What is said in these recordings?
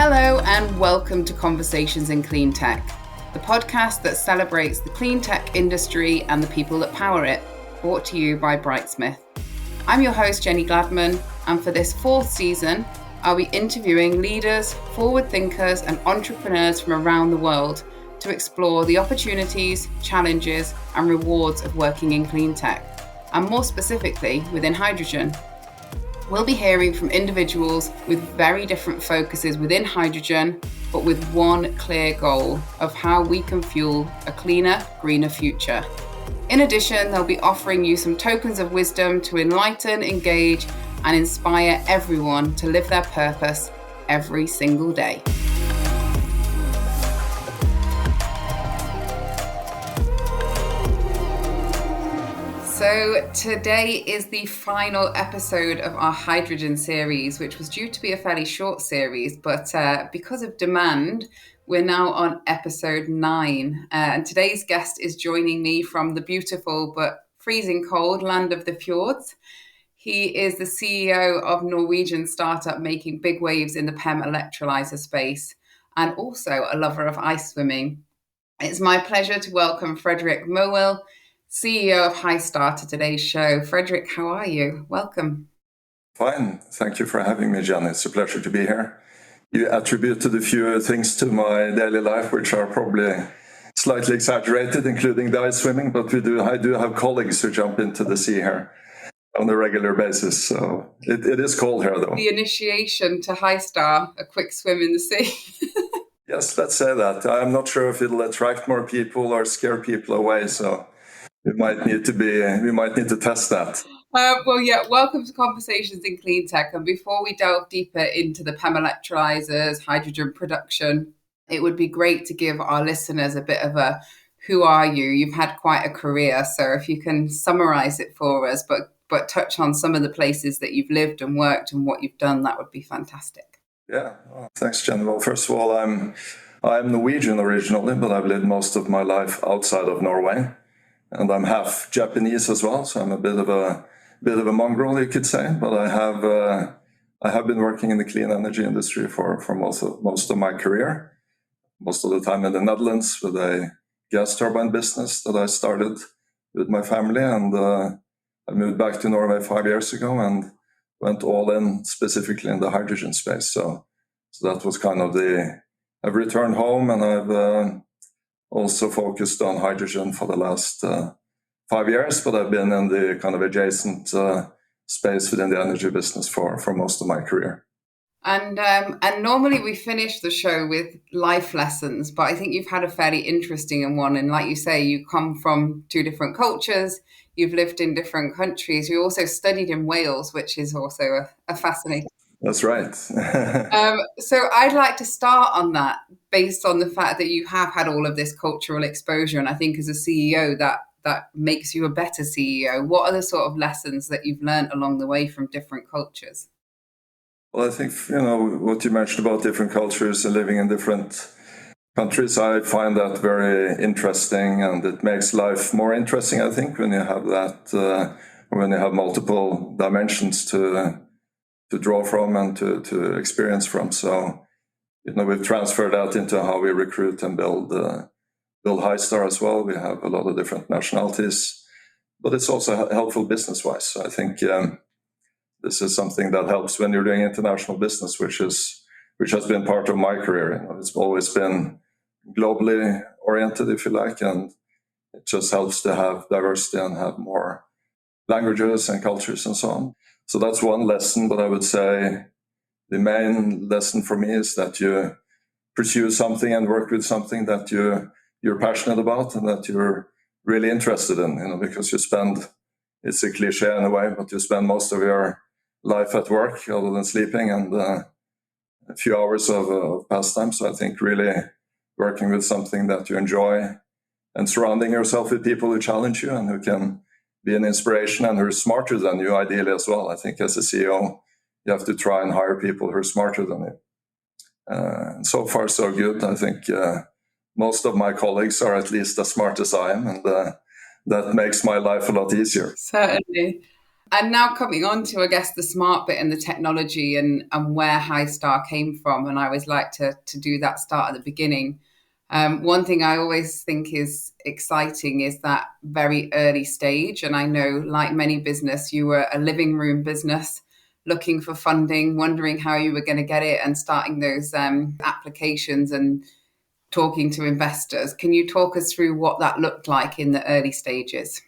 Hello and welcome to Conversations in Cleantech, the podcast that celebrates the clean tech industry and the people that power it, brought to you by Brightsmith. I'm your host, Jenny Gladman, and for this fourth season, I'll be interviewing leaders, forward thinkers, and entrepreneurs from around the world to explore the opportunities, challenges, and rewards of working in clean tech, and more specifically within hydrogen. We'll be hearing from individuals with very different focuses within hydrogen, but with one clear goal of how we can fuel a cleaner, greener future. In addition, they'll be offering you some tokens of wisdom to enlighten, engage, and inspire everyone to live their purpose every single day. So today is the final episode of our hydrogen series, which was due to be a fairly short series, but because of demand, we're now on episode 9. And today's guest is joining me from the beautiful but freezing cold land of the fjords. He is the CEO of Norwegian startup making big waves in the PEM electrolyser space, and also a lover of ice swimming. It's my pleasure to welcome Fredrik Mowill, CEO of Hystar, to today's show. Fredrik, how are you? Welcome. Fine. Thank you for having me, Jenny. It's a pleasure to be here. You attributed a few things to my daily life, which are probably slightly exaggerated, including the ice swimming, but I do have colleagues who jump into the sea here on a regular basis. So it is cold here, though. The initiation to Hystar, a quick swim in the sea. Yes, let's say that. I'm not sure if it'll attract more people or scare people away, so we might need to test that. Welcome to Conversations in Cleantech. And before we delve deeper into the PEM electrolyzers, hydrogen production, it would be great to give our listeners a bit of a who are you? You've had quite a career, so if you can summarize it for us, but touch on some of the places that you've lived and worked and what you've done, that would be fantastic. Yeah, thanks, Jen. Well, first of all, I'm Norwegian originally, but I've lived most of my life outside of Norway. And I'm half Japanese as well, so I'm a bit of a mongrel, you could say. But I have been working in the clean energy industry for most of my career. Most of the time in the Netherlands with a gas turbine business that I started with my family, and I moved back to Norway 5 years ago and went all in specifically in the hydrogen space. So that was kind of I've returned home, and I've also focused on hydrogen for the last 5 years, but I've been in the kind of adjacent space within the energy business for most of my career. And normally we finish the show with life lessons, but I think you've had a fairly interesting one. And like you say, you come from 2 different cultures, you've lived in different countries, you also studied in Wales, which is also a fascinating. That's right. So I'd like to start on that based on the fact that you have had all of this cultural exposure. And I think as a CEO, that makes you a better CEO. What are the sort of lessons that you've learned along the way from different cultures? Well, I think, what you mentioned about different cultures and living in different countries, I find that very interesting, and it makes life more interesting, I think, when you have that, when you have multiple dimensions to draw from and to experience from. So, we've transferred that into how we recruit and build Hystar as well. We have a lot of different nationalities, but it's also helpful business-wise. So I think this is something that helps when you're doing international business, which has been part of my career. It's always been globally oriented, if you like, and it just helps to have diversity and have more languages and cultures and so on. So that's one lesson, but I would say the main lesson for me is that you pursue something and work with something that you're passionate about and that you're really interested in, because it's a cliche in a way, but you spend most of your life at work other than sleeping and a few hours of pastime. So I think really working with something that you enjoy and surrounding yourself with people who challenge you and who can be an inspiration and who are smarter than you, ideally as well. I think as a CEO, you have to try and hire people who are smarter than you. And so far, so good. I think most of my colleagues are at least as smart as I am, and that makes my life a lot easier. Certainly. And now coming on to, I guess, the smart bit and the technology and where Hystar came from. And I always like to do that start at the beginning. One thing I always think is exciting is that very early stage. And I know, like many business, you were a living room business looking for funding, wondering how you were going to get it and starting those applications and talking to investors. Can you talk us through what that looked like in the early stages?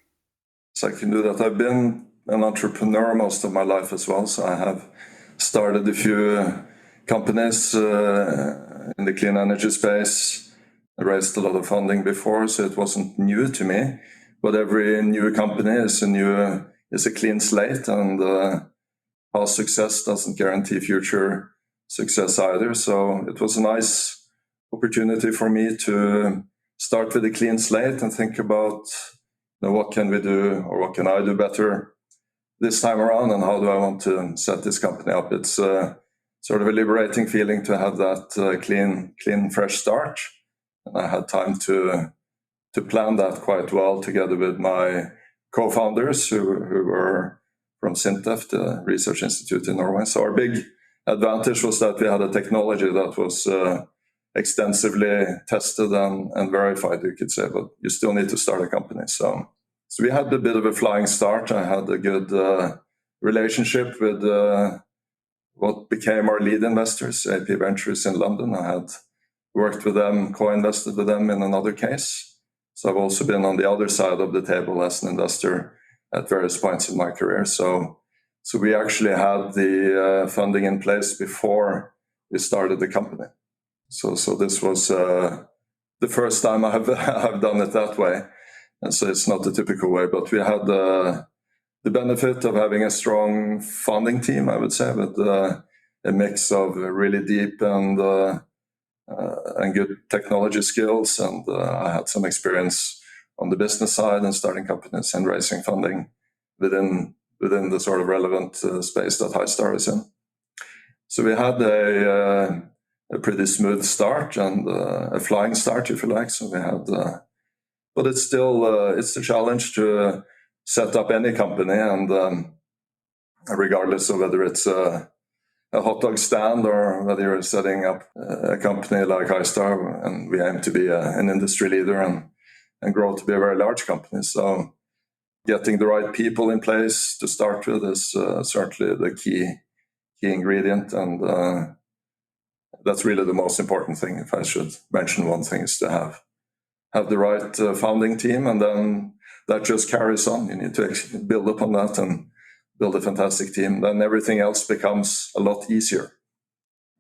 So I can do that. I've been an entrepreneur most of my life as well. So I have started a few companies in the clean energy space. I raised a lot of funding before, so it wasn't new to me. But every new company is a clean slate, and past success doesn't guarantee future success either. So it was a nice opportunity for me to start with a clean slate and think about, what can we do, or what can I do better this time around, and how do I want to set this company up? It's sort of a liberating feeling to have that clean, fresh start. And I had time to plan that quite well together with my co-founders who were from SINTEF, the research institute in Norway. So our big advantage was that we had a technology that was extensively tested and verified, you could say, but you still need to start a company. So we had a bit of a flying start. I had a good relationship with what became our lead investors, AP Ventures in London. I had worked with them, co-invested with them in another case. So I've also been on the other side of the table as an investor at various points in my career. So we actually had the funding in place before we started the company. So this was the first time I've done it that way. And so it's not the typical way, but we had the benefit of having a strong founding team, I would say, with a mix of really deep and good technology skills. And I had some experience on the business side and starting companies and raising funding within the sort of relevant space that Hystar is in. So we had a pretty smooth start and a flying start, if you like. So we had, but it's still it's a challenge to set up any company, and regardless of whether it's a hot dog stand or whether you're setting up a company like Hystar, and we aim to be an industry leader and grow to be a very large company. So getting the right people in place to start with is certainly the key ingredient, and that's really the most important thing. If I should mention one thing, is to have the right founding team, and then that just carries on. You need to build upon that and build a fantastic team. Then everything else becomes a lot easier.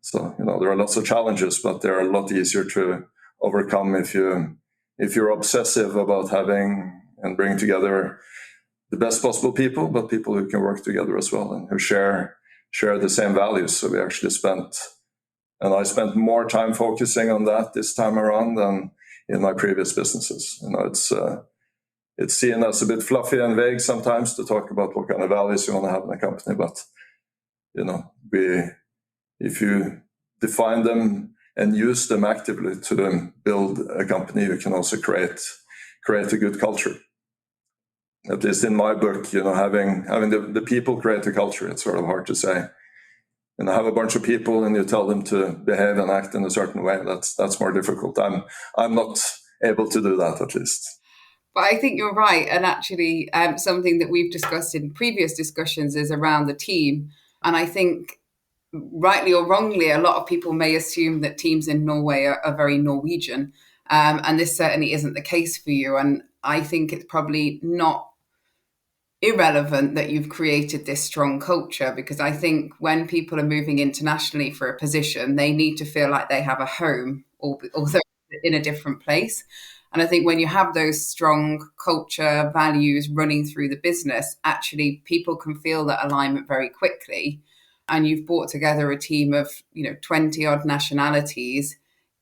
So there are lots of challenges, but they're a lot easier to overcome if you're obsessive about having and bring together the best possible people, but people who can work together as well and who share the same values. So I spent more time focusing on that this time around than in my previous businesses. It's seen as a bit fluffy and vague sometimes to talk about what kind of values you want to have in a company, but if you define them and use them actively to build a company, you can also create a good culture. At least in my book, having the people create a culture. It's sort of hard to say. Have a bunch of people and you tell them to behave and act in a certain way. That's more difficult. I'm not able to do that, at least. But I think you're right. And actually, something that we've discussed in previous discussions is around the team. And I think, rightly or wrongly, a lot of people may assume that teams in Norway are very Norwegian. And this certainly isn't the case for you. And I think it's probably not irrelevant that you've created this strong culture, because I think when people are moving internationally for a position, they need to feel like they have a home, although in a different place. And I think when you have those strong culture values running through the business, actually people can feel that alignment very quickly. And you've brought together a team of 20 odd nationalities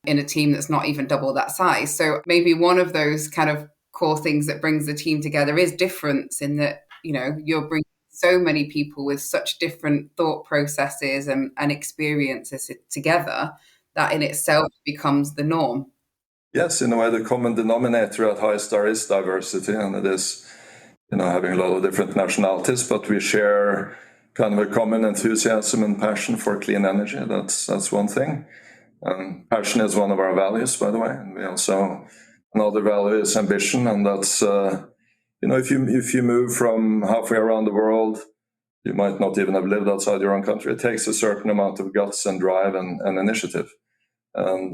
in a team that's not even double that size. So maybe one of those kind of core things that brings the team together is difference, in that you're bringing so many people with such different thought processes and experiences together that in itself becomes the norm. Yes, in a way, the common denominator at Hystar is diversity, and it is having a lot of different nationalities, but we share kind of a common enthusiasm and passion for clean energy. That's one thing. And passion is one of our values, by the way. And we also, another value is ambition, and that's if you move from halfway around the world, you might not even have lived outside your own country. It takes a certain amount of guts and drive and initiative. And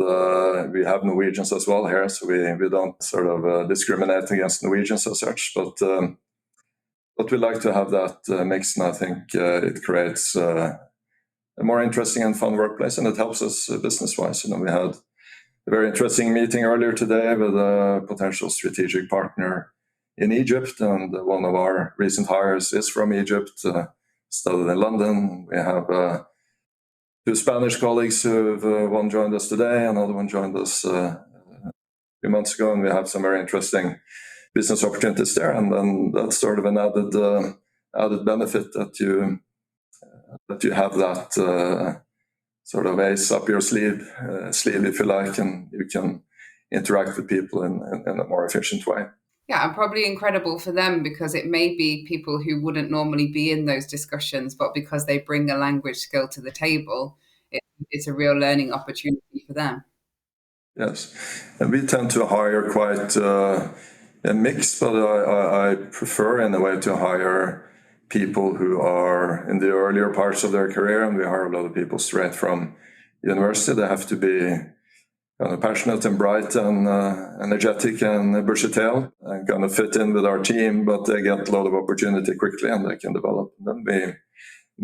we have Norwegians as well here, so we don't sort of discriminate against Norwegians as such. But we like to have that mix, and I think it creates a more interesting and fun workplace, and it helps us business-wise. We had a very interesting meeting earlier today with a potential strategic partner in Egypt, and one of our recent hires is from Egypt, studied in London. We have two Spanish colleagues one joined us today, another one joined us a few months ago, and we have some very interesting business opportunities there. And then that's sort of an added benefit that you have that sort of ace up your sleeve, if you like, and you can interact with people in a more efficient way. Yeah, and probably incredible for them, because it may be people who wouldn't normally be in those discussions, but because they bring a language skill to the table, it's a real learning opportunity for them. Yes, and we tend to hire quite a mix, but I prefer in a way to hire people who are in the earlier parts of their career, and we hire a lot of people straight from university. They have to be kind of passionate and bright and energetic and bushy-tailed and kind of fit in with our team, but they get a lot of opportunity quickly and they can develop. And then we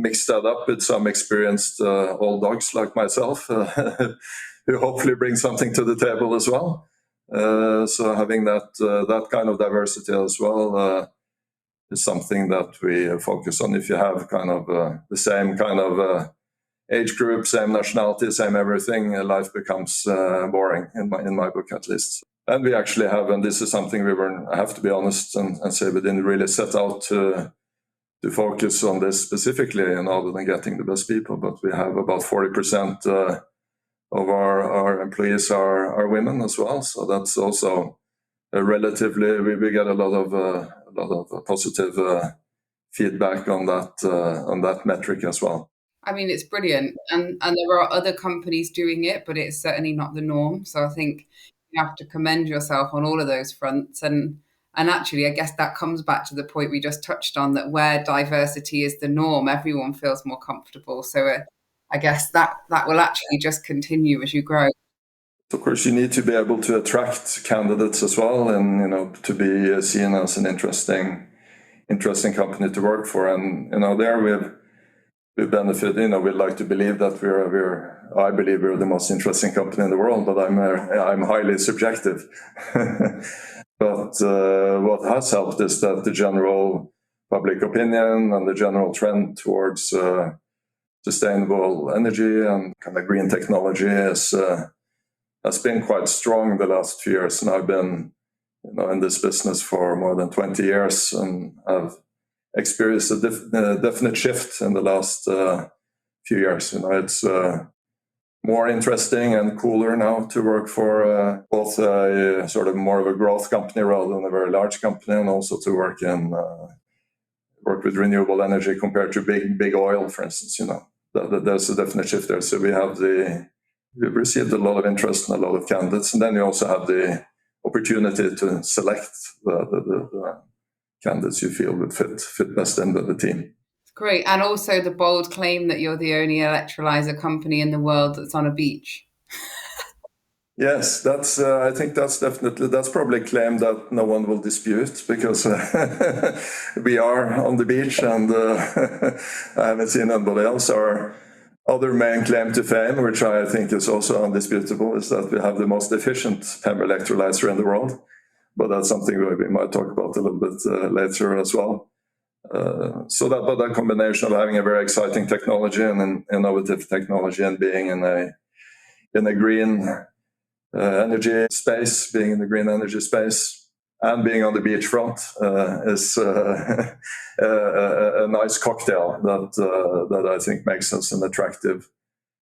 mix that up with some experienced old dogs like myself, who hopefully bring something to the table as well. So having that kind of diversity as well is something that we focus on. If you have kind of the same kind of age group, same nationality, same everything, life becomes boring in my book at least. And we actually have, and this is something I have to be honest and say we didn't really set out to focus on this specifically, other than getting the best people, but we have about 40% of our employees are women as well. So that's also relatively, we get a lot of positive feedback on that metric as well. I mean, it's brilliant. And there are other companies doing it, but it's certainly not the norm. So I think you have to commend yourself on all of those fronts. And actually, I guess that comes back to the point we just touched on, that where diversity is the norm, everyone feels more comfortable. So I guess that will actually just continue as you grow. Of course, you need to be able to attract candidates as well, and to be seen as an interesting company to work for. And there we benefit. We'd like to believe that I believe we're the most interesting company in the world, but I'm highly subjective. But what has helped is that the general public opinion and the general trend towards sustainable energy and kind of green technology has been quite strong the last few years. And I've been in this business for more than 20 years, and I've experienced a definite shift in the last few years. It's more interesting and cooler now to work for both a sort of more of a growth company rather than a very large company, and also to work with renewable energy compared to big oil, for instance. There's a definite shift there. So we've received a lot of interest and a lot of candidates, and then you also have the opportunity to select the candidates you feel would fit best in with the team. Great. And also the bold claim that you're the only electrolyzer company in the world that's on a beach. Yes, I think that's probably a claim that no one will dispute, because we are on the beach, and I haven't seen anybody else. Our other main claim to fame, which I think is also undisputable, is that we have the most efficient PEM electrolyzer in the world. But that's something we might talk about a little bit later as well. So that combination of having a very exciting technology and an innovative technology, and being in a green energy space, and being on the beachfront is a nice cocktail that I think makes us an attractive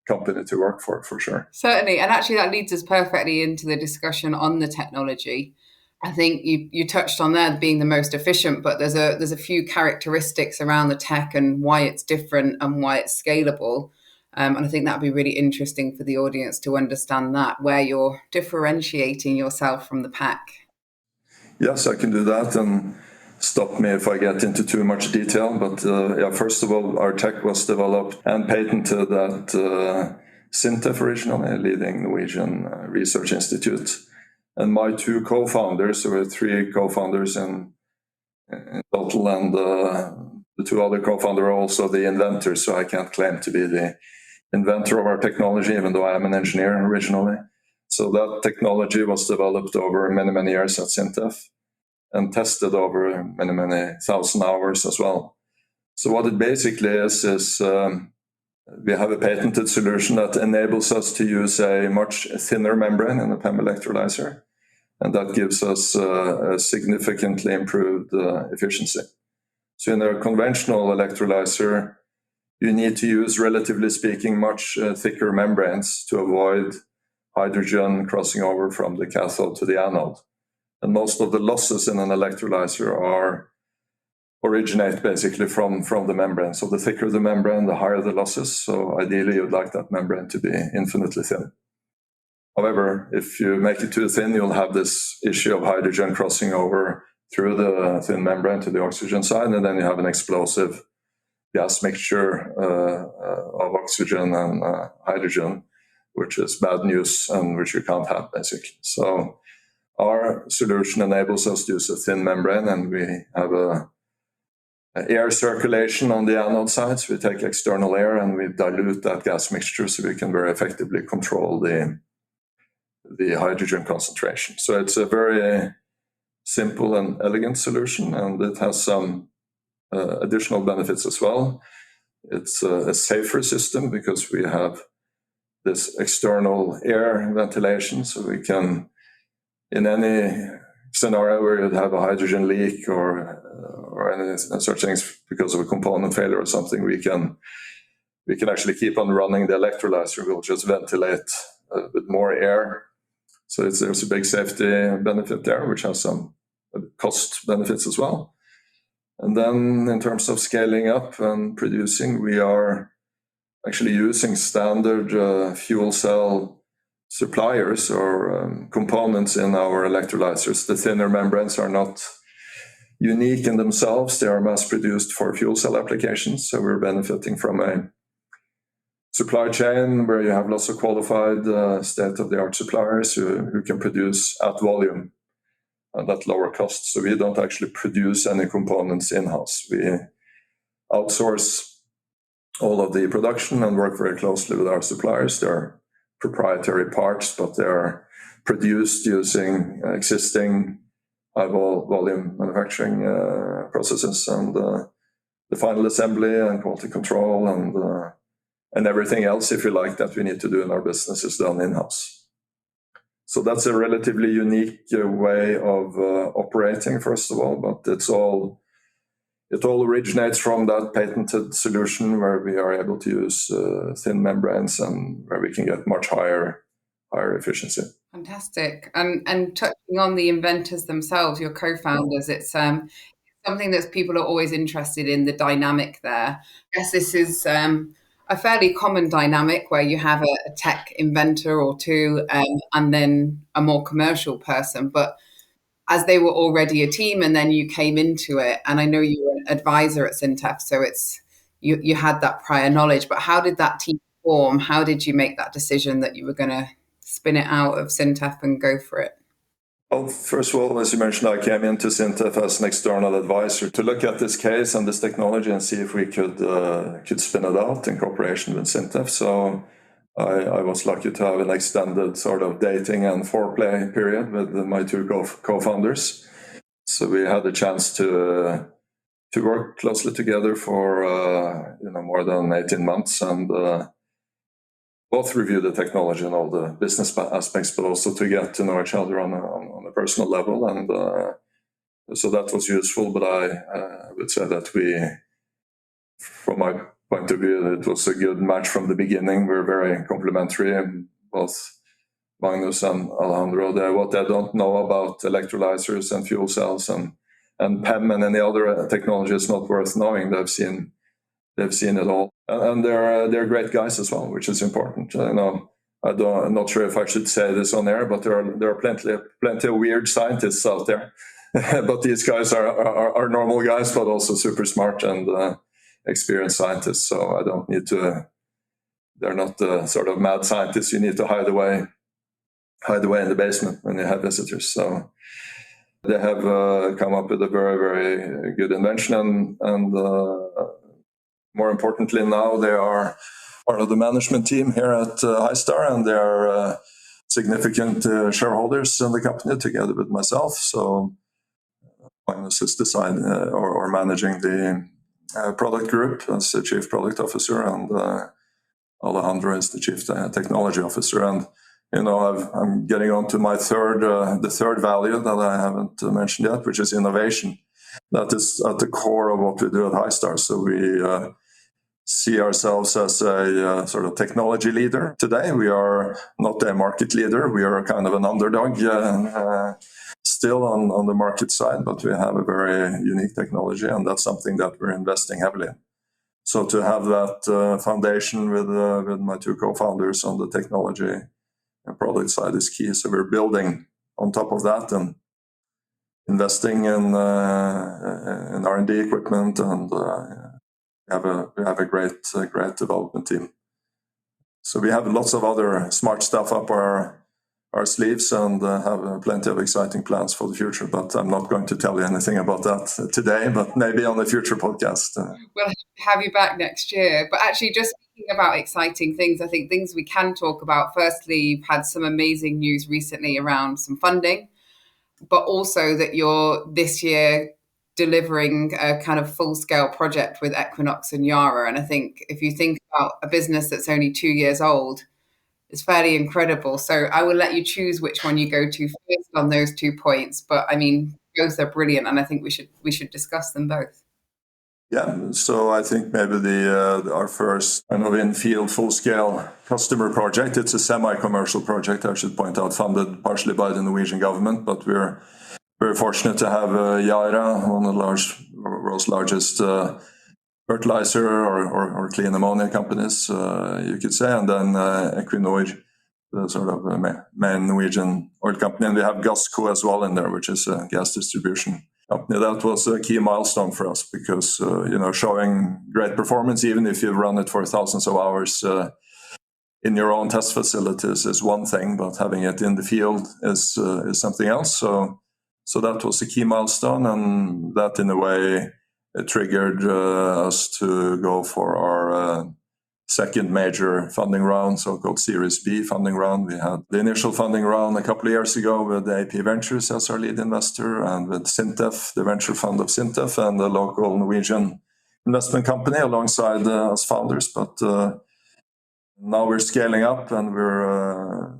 company to work for sure. Certainly. And actually that leads us perfectly into the discussion on the technology. I think you touched on there being the most efficient, but there's a few characteristics around the tech and why it's different and why it's scalable. And I think that'd be really interesting for the audience to understand that, where you're differentiating yourself from the pack. Yes, I can do that, and stop me if I get into too much detail. But first of all, our tech was developed and patented at SINTEF originally, a leading Norwegian research institute. And my two co-founders, there were three co-founders in total, and the two other co-founders are also the inventors, so I can't claim to be the inventor of our technology, even though I am an engineer originally. So that technology was developed over many, many years at SINTEF and tested over many, many thousand hours as well. So what it basically is we have a patented solution that enables us to use a much thinner membrane in a PEM electrolyzer, and that gives us a significantly improved efficiency. So in a conventional electrolyzer, you need to use, relatively speaking, much thicker membranes to avoid hydrogen crossing over from the cathode to the anode. And most of the losses in an electrolyzer originate basically from the membrane. So the thicker the membrane, the higher the losses. So ideally, you'd like that membrane to be infinitely thin. However, if you make it too thin, you'll have this issue of hydrogen crossing over through the thin membrane to the oxygen side, and then you have an explosive gas mixture of oxygen and hydrogen, which is bad news and which you can't have, basically. So our solution enables us to use a thin membrane, and we have air circulation on the anode side. So we take external air and we dilute that gas mixture so we can very effectively control the hydrogen concentration. So it's a very simple and elegant solution, and it has some additional benefits as well. It's a safer system because we have this external air ventilation, so we can, in any scenario where you'd have a hydrogen leak or any such things because of a component failure or something, we can actually keep on running the electrolyzer. We'll just ventilate with more air. So there's a big safety benefit there, which has some cost benefits as well. And then in terms of scaling up and producing, we are actually using standard fuel cell suppliers or components in our electrolyzers. The thinner membranes are not unique in themselves. They are mass produced for fuel cell applications. So we're benefiting from a supply chain where you have lots of qualified state-of-the-art suppliers who can produce at volume and at lower cost. So we don't actually produce any components in-house. We outsource all of the production and work very closely with our suppliers. They're proprietary parts, but they're produced using existing high volume manufacturing processes, and the final assembly and quality control and everything else, if you like, that we need to do in our business is done in-house. So that's a relatively unique way of operating, first of all, but it all originates from that patented solution where we are able to use thin membranes and where we can get much higher efficiency. Fantastic. And touching on the inventors themselves, your co-founders, it's something that people are always interested in, the dynamic there. I guess this is a fairly common dynamic where you have a tech inventor or two and then a more commercial person. But as they were already a team and then you came into it, and I know you were an advisor at SINTEF, so it's you had that prior knowledge, but how did that team form? How did you make that decision that you were going to spin it out of SINTEF and go for it? Well, first of all, as you mentioned, I came into SINTEF as an external advisor to look at this case and this technology and see if we could spin it out in cooperation with SINTEF. So I was lucky to have an extended sort of dating and foreplay period with my two co-founders. So we had a chance to work closely together for more than 18 months and both review the technology and all the business aspects, but also to get to know each other on a personal level. And so that was useful. But I would say that from my point of view, it was a good match from the beginning. We're very complementary, both Magnus and Alejandro, what they don't know about electrolysers and fuel cells and PEM and any other technology is not worth knowing. They've seen it all, and they're great guys as well, which is important. I'm not sure if I should say this on air, but there are plenty of weird scientists out there. But these guys are normal guys, but also super smart and experienced scientists. So I don't need to. They're not the sort of mad scientists you need to hide away in the basement when you have visitors. So they have come up with a very, very good invention, and more importantly, now they are part of the management team here at Hystar, and they are significant shareholders in the company together with myself. So Magnus is design or managing the product group as the chief product officer, and Alejandro is the chief technology officer. And I'm getting on to my the third value that I haven't mentioned yet, which is innovation. That is at the core of what we do at Hystar. So we see ourselves as a sort of technology leader. Today, we are not a market leader. We are kind of an underdog still on the market side, but we have a very unique technology, and that's something that we're investing heavily in. So to have that foundation with my two co-founders on the technology and product side is key. So we're building on top of that and investing in R&D equipment, and we have a great development team. So we have lots of other smart stuff up our sleeves, and have plenty of exciting plans for the future. But I'm not going to tell you anything about that today, but maybe on a future podcast. We'll have you back next year. But actually, just speaking about exciting things, I think things we can talk about. Firstly, you've had some amazing news recently around some funding, but also that you're this year delivering a kind of full-scale project with Equinox and Yara. And I think if you think about a business that's only 2 years old, it's fairly incredible. So I will let you choose which one you go to first on those 2 points. But I mean, both are brilliant, and I think we should discuss them both. Yeah, so I think maybe our first kind of in-field full-scale customer project, it's a semi-commercial project, I should point out, funded partially by the Norwegian government, but we're very fortunate to have Yara, one of the world's largest fertilizer or clean ammonia companies, you could say, and then Equinor, the sort of main Norwegian oil company, and we have Gassco as well in there, which is a gas distribution company. That was a key milestone for us because showing great performance, even if you run it for thousands of hours in your own test facilities, is one thing, but having it in the field is something else. So that was a key milestone, and that in a way it triggered us to go for our second major funding round, so-called Series B funding round. We had the initial funding round a couple of years ago with AP Ventures as our lead investor, and with Sintef, the venture fund of Sintef, and the local Norwegian investment company alongside us founders. But now we're scaling up, and we're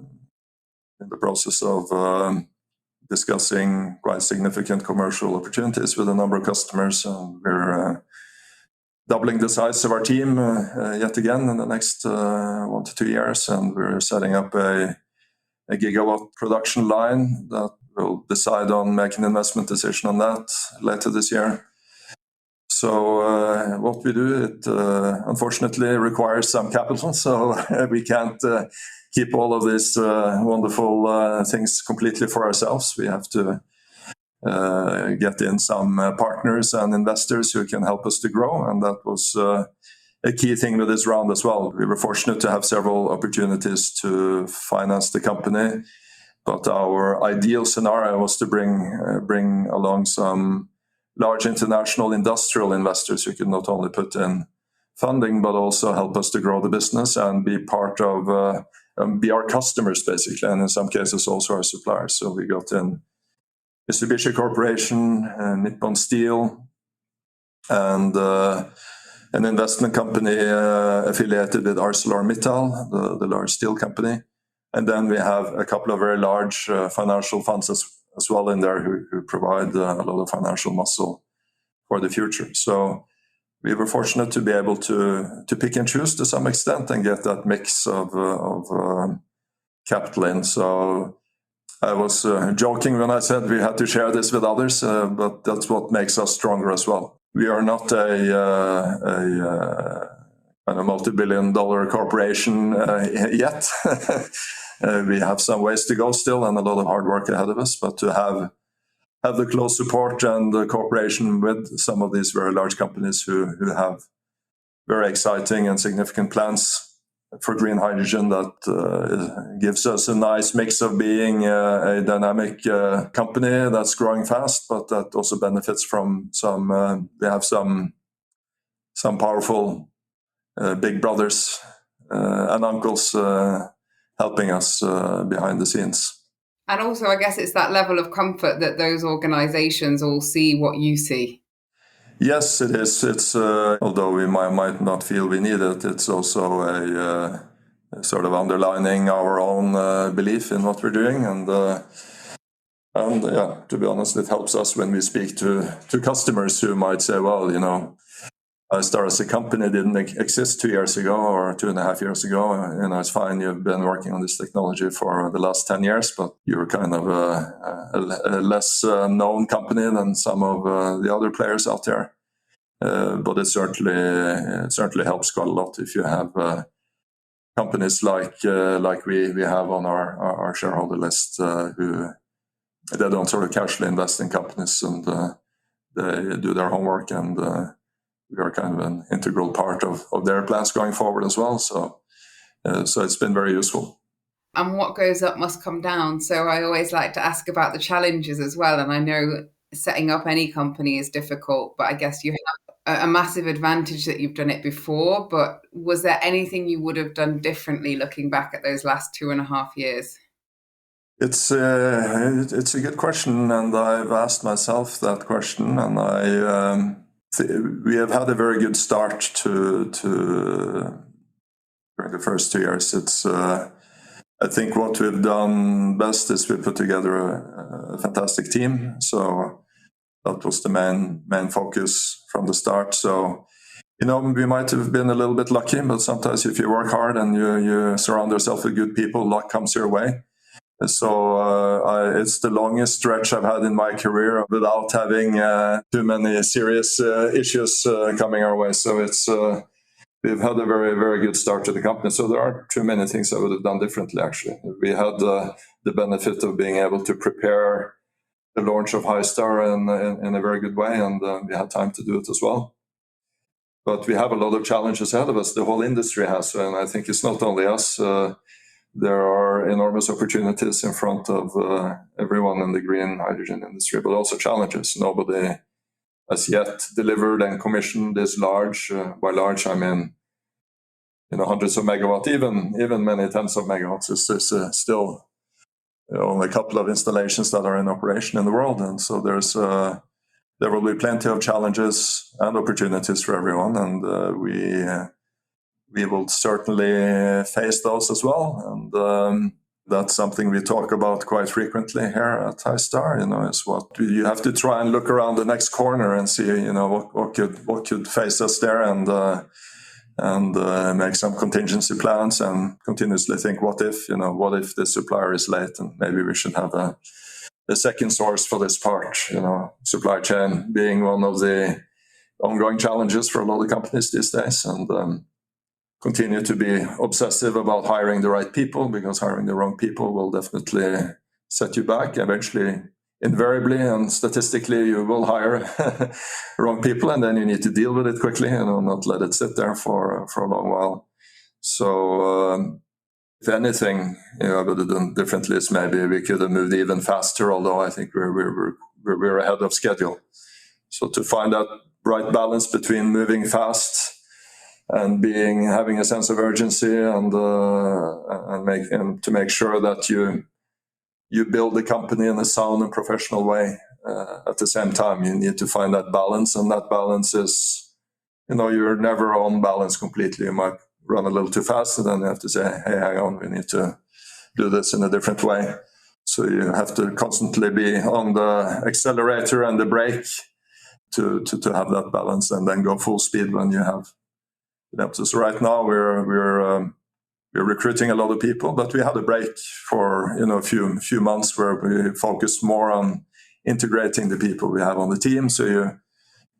in the process of discussing quite significant commercial opportunities with a number of customers. And we're doubling the size of our team yet again in the next 1 to 2 years, and we're setting up a gigawatt production line that we'll decide on making an investment decision on that later this year. So what we do, it unfortunately requires some capital, so we can't keep all of these wonderful things completely for ourselves. We have to get in some partners and investors who can help us to grow, and that was a key thing with this round as well. We were fortunate to have several opportunities to finance the company, but our ideal scenario was to bring along some large international industrial investors who could not only put in funding but also help us to grow the business and be part of be our customers basically, and in some cases also our suppliers. So we got in Mitsubishi Corporation, Nippon Steel, and an investment company affiliated with ArcelorMittal, the large steel company. And then we have a couple of very large financial funds as well in there who provide a lot of financial muscle for the future. So we were fortunate to be able to pick and choose to some extent and get that mix of capital in. So I was joking when I said we had to share this with others, but that's what makes us stronger as well. We are not a kind of multi-billion-dollar corporation yet. We have some ways to go still and a lot of hard work ahead of us, but to have the close support and the cooperation with some of these very large companies who have very exciting and significant plans for green hydrogen that gives us a nice mix of being a dynamic company that's growing fast, but that also benefits from we have some powerful big brothers and uncles helping us behind the scenes. And also, I guess it's that level of comfort that those organizations all see what you see. Yes, it is. It's although we might not feel we need it, it's also a sort of underlining our own belief in what we're doing, and yeah, to be honest, it helps us when we speak to customers who might say, well, Hystar as a company didn't exist 2 years ago or 2.5 years ago. It's fine, you've been working on this technology for the last 10 years, but you're kind of a less known company than some of the other players out there. But it certainly helps quite a lot if you have companies like we have on our shareholder list who they don't sort of casually invest in companies, and they do their homework, and we are kind of an integral part of their plans going forward as well. So it's been very useful. And what goes up must come down. So I always like to ask about the challenges as well. And I know setting up any company is difficult, but I guess you have a massive advantage that you've done it before. But was there anything you would have done differently looking back at those last 2.5 years? It's a good question, and I've asked myself that question, and we have had a very good start to during the first 2 years. It's I think what we've done best is we put together a fantastic team. So that was the main focus from the start. So we might have been a little bit lucky, but sometimes if you work hard and you surround yourself with good people, luck comes your way. So it's the longest stretch I've had in my career without having too many serious issues coming our way. So it's we've had a very, very good start to the company. So there aren't too many things I would have done differently, actually. We had the benefit of being able to prepare the launch of Hystar in a very good way, and we had time to do it as well. But we have a lot of challenges ahead of us. The whole industry has, and I think it's not only us. There are enormous opportunities in front of everyone in the green hydrogen industry, but also challenges. Nobody has yet delivered and commissioned this large. By large, I mean hundreds of megawatts, even many tens of megawatts. Is still only a couple of installations that are in operation in the world, and so there will be plenty of challenges and opportunities for everyone, and we will certainly face those as well. And that's something we talk about quite frequently here at Hystar. Is what you have to try and look around the next corner and see, what could face us there, and make some contingency plans and continuously think, what if the supplier is late, and maybe we should have a second source for this part. Supply chain being one of the ongoing challenges for a lot of companies these days, and continue to be obsessive about hiring the right people, because hiring the wrong people will definitely set you back. Eventually, invariably and statistically, you will hire wrong people, and then you need to deal with it quickly and not let it sit there for a long while. So if anything, I would have done differently is maybe we could have moved even faster, although I think we're ahead of schedule. So to find that right balance between moving fast and having a sense of urgency, and to make sure that you build the company in a sound and professional way at the same time, you need to find that balance, and that balance is, you're never on balance completely. You might run a little too fast, and then you have to say, hey, hang on, we need to do this in a different way. So you have to constantly be on the accelerator and the brake to have that balance, and then go full speed when you have. So right now we're we're recruiting a lot of people, but we had a break for a few months where we focused more on integrating the people we have on the team. So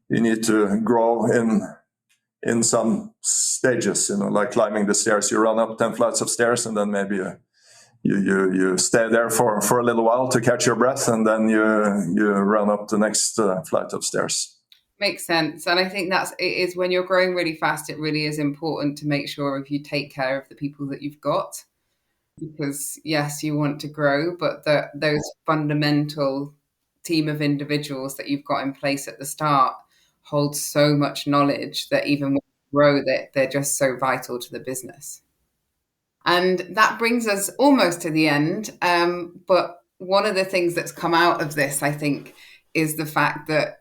you need to grow in some stages, like climbing the stairs. You run up 10 flights of stairs, and then maybe you stay there for a little while to catch your breath, and then you run up the next flight of stairs. Makes sense. And I think it is when you're growing really fast, it really is important to make sure if you take care of the people that you've got, because yes, you want to grow, but those fundamental team of individuals that you've got in place at the start hold so much knowledge that even when you grow, they're just so vital to the business. And that brings us almost to the end. But one of the things that's come out of this, I think, is the fact that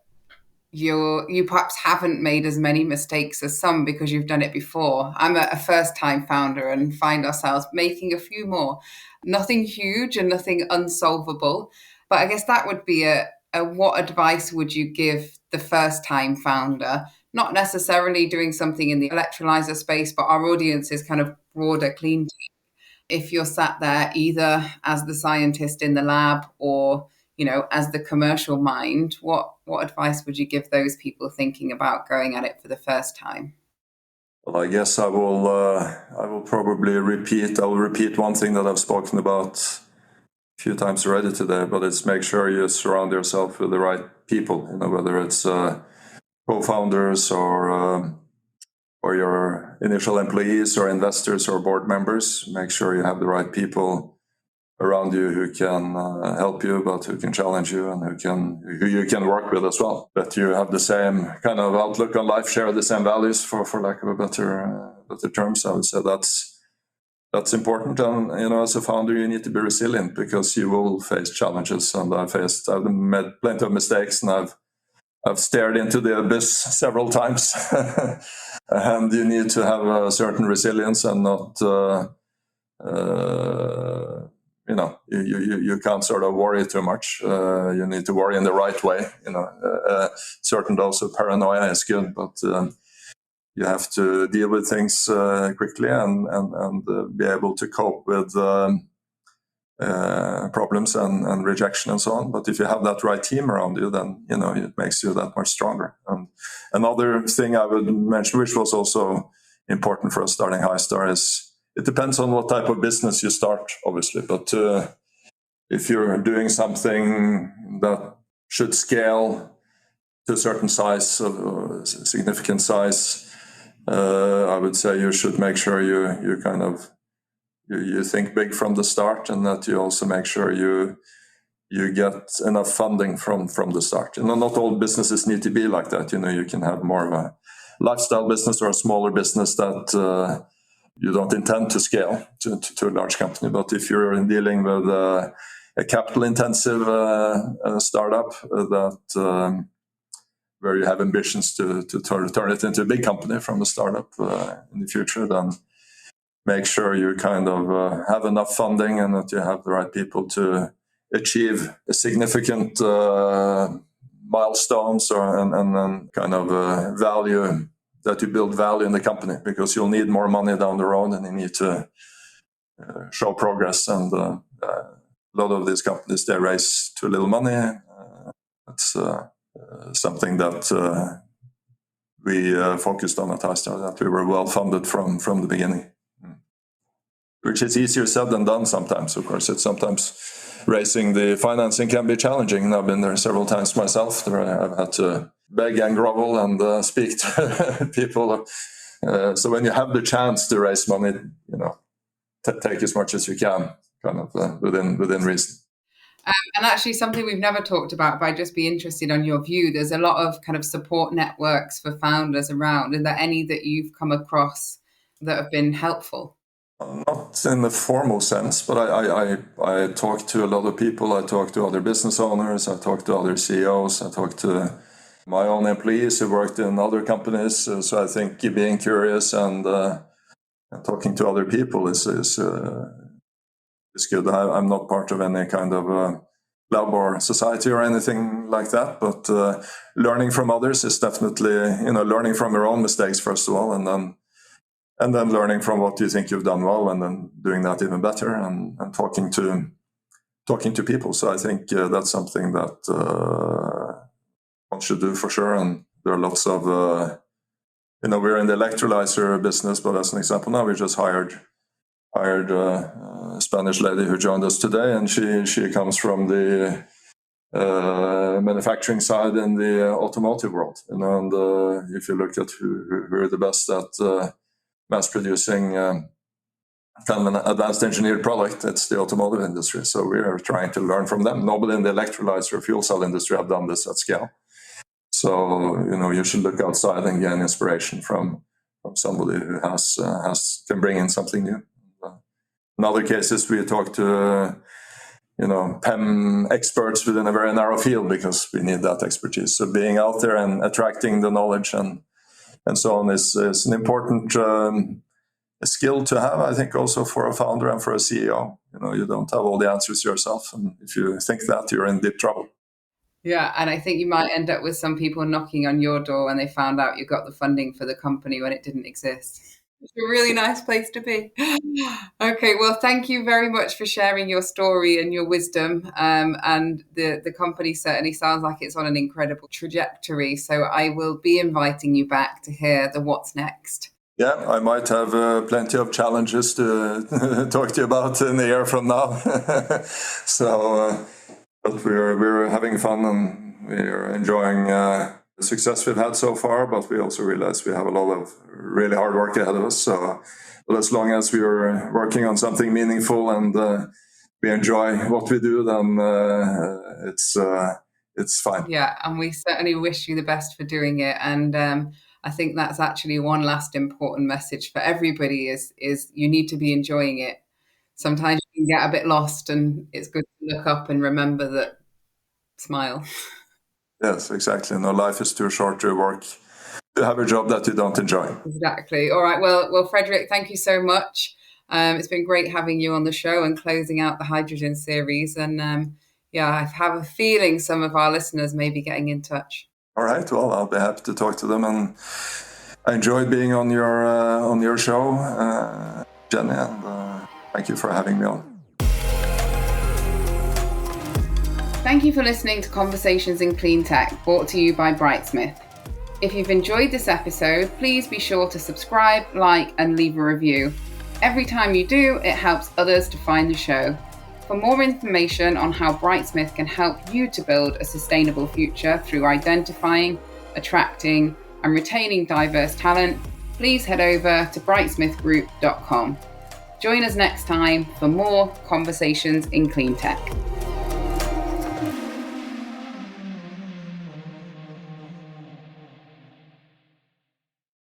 you perhaps haven't made as many mistakes as some because you've done it before. I'm a first-time founder and find ourselves making a few more. Nothing huge and nothing unsolvable. But I guess that would be a what advice would you give the first-time founder? Not necessarily doing something in the electrolyzer space, but our audience is kind of broader clean tech. If you're sat there either as the scientist in the lab or as the commercial mind, what advice would you give those people thinking about going at it for the first time? Well, I guess I will probably repeat one thing that I've spoken about a few times already today, but it's make sure you surround yourself with the right people, whether it's co-founders or your initial employees or investors or board members. Make sure you have the right people around you who can help you, but who can challenge you and who you can work with as well. That you have the same kind of outlook on life, share the same values, for lack of a better terms. I would say that's important. And as a founder, you need to be resilient because you will face challenges. And I've made plenty of mistakes, and I've stared into the abyss several times. And you need to have a certain resilience and not. You can't sort of worry too much. You need to worry in the right way. Certain dose of paranoia is good, but you have to deal with things quickly and be able to cope with problems and rejection and so on. But if you have that right team around you, then it makes you that much stronger. And another thing I would mention, which was also important for us starting Hystar, is it depends on what type of business you start, obviously. But if you're doing something that should scale to a certain size, a significant size, I would say you should make sure you think big from the start, and that you also make sure you get enough funding from the start. Not all businesses need to be like that. You can have more of a lifestyle business or a smaller business that you don't intend to scale to a large company. But if you're dealing with a capital-intensive startup that where you have ambitions to turn it into a big company from a startup in the future, then make sure you kind of have enough funding and that you have the right people to achieve a significant milestones and kind of value, that you build value in the company, because you'll need more money down the road and you need to show progress. And a lot of these companies, they raise too little money. That's something that we focused on at Hystar, that we were well funded from the beginning. Which is easier said than done sometimes, of course. It's sometimes raising the financing can be challenging. And I've been there several times myself, where I've had to beg and grovel and speak to people. So when you have the chance to raise money, take as much as you can, kind of within reason. And actually, something we've never talked about, but I'd just be interested on your view. There's a lot of kind of support networks for founders around. Are there any that you've come across that have been helpful? Not in the formal sense, but I talk to a lot of people. I talk to other business owners. I talk to other CEOs. I talk to my own employees who worked in other companies. So I think being curious and talking to other people is good. I'm not part of any kind of club or society or anything like that, but learning from others is definitely, learning from your own mistakes first of all, and then and then learning from what you think you've done well, and then doing that even better, and talking to people. So I think that's something that one should do for sure. And there are lots of, we're in the electrolyser business, but as an example now, we just hired a Spanish lady who joined us today, and she comes from the manufacturing side in the automotive world. And if you look at who are the best at mass producing kind of an advanced engineered product, it's the automotive industry. So we are trying to learn from them. Nobody in the electrolyzer fuel cell industry have done this at scale. So, you should look outside and gain inspiration from somebody who can bring in something new. In other cases, we talk to, PEM experts within a very narrow field because we need that expertise. So being out there and attracting the knowledge and so on is an important skill to have, I think, also for a founder and for a CEO. You don't have all the answers yourself. And if you think that, you're in deep trouble. Yeah, and I think you might end up with some people knocking on your door when they found out you got the funding for the company when it didn't exist. It's a really nice place to be. Okay, well, thank you very much for sharing your story and your wisdom. And the company certainly sounds like it's on an incredible trajectory. So I will be inviting you back to hear the what's next. Yeah, I might have plenty of challenges to talk to you about in a year from now. But we're having fun, and we're enjoying the success we've had so far, but we also realize we have a lot of really hard work ahead of us. So but as long as we're working on something meaningful and we enjoy what we do, then it's fine. Yeah, and we certainly wish you the best for doing it. And I think that's actually one last important message for everybody is you need to be enjoying it. Sometimes you can get a bit lost, and it's good to look up and remember that. Smile. Yes, exactly. No, life is too short to work, to have a job that you don't enjoy. Exactly. All right. Well, Fredrik, thank you so much. It's been great having you on the show and closing out the hydrogen series. And I have a feeling some of our listeners may be getting in touch. All right. Well, I'll be happy to talk to them, and I enjoyed being on your show, Jenny, and thank you for having me on. Thank you for listening to Conversations in Cleantech, brought to you by Brightsmith. If you've enjoyed this episode, please be sure to subscribe, like, and leave a review. Every time you do, it helps others to find the show. For more information on how Brightsmith can help you to build a sustainable future through identifying, attracting, and retaining diverse talent, please head over to brightsmithgroup.com. Join us next time for more Conversations in Cleantech.